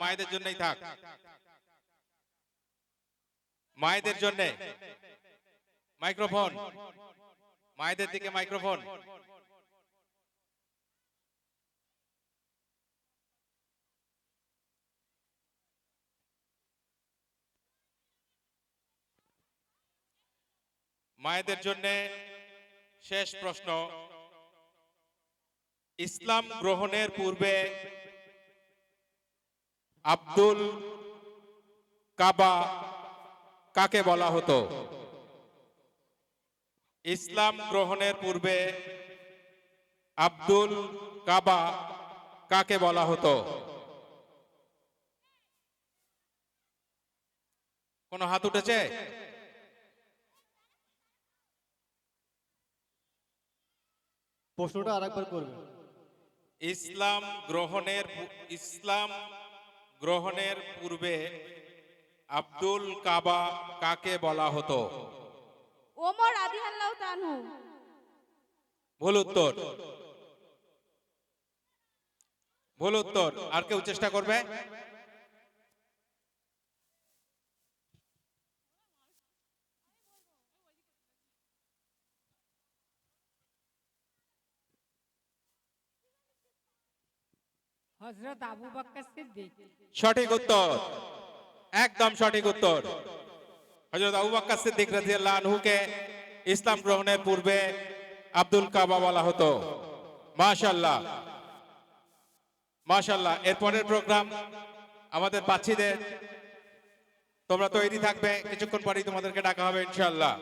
মায়েদের জন্যই থাক, মায়েদের জন্য মাইক্রোফোন, মায়েদের দিকে মাইক্রোফোন। মায়েদের জন্য শেষ প্রশ্ন, ইসলাম গ্রহণের পূর্বে আব্দুল কাবা কাকে বলা হতো? ইসলাম গ্রহণের পূর্বে আব্দুল কাবা কাকে বলা হতো? কোন হাত উঠেছে? প্রশ্নটা আরেকবার করবেন। ইসলাম গ্রহণের পূর্বে আব্দুল কাবা কাকে বলা হতো? ওমর রাদিয়াল্লাহু তাআলা। ভুল উত্তর, ভুল উত্তর। আর কেউ চেষ্টা করবে? হযরত আবু বকর সিদ্দিক। সঠিক উত্তর, একদম সঠিক উত্তর। হযরত আবু বকর সিদ্দিক রাদিয়াল্লাহু আনহুকে ইসলাম গ্রহণের পূর্বে আব্দুল কাবা বলা হতো। মাশাআল্লাহ, মাশাআল্লাহ। এরপরের প্রোগ্রাম আমাদের বাচ্চাদের, তোমরা তৈরি থাকবে, কিছুক্ষণ পরেই তোমাদেরকে ডাকা হবে ইনশাআল্লাহ।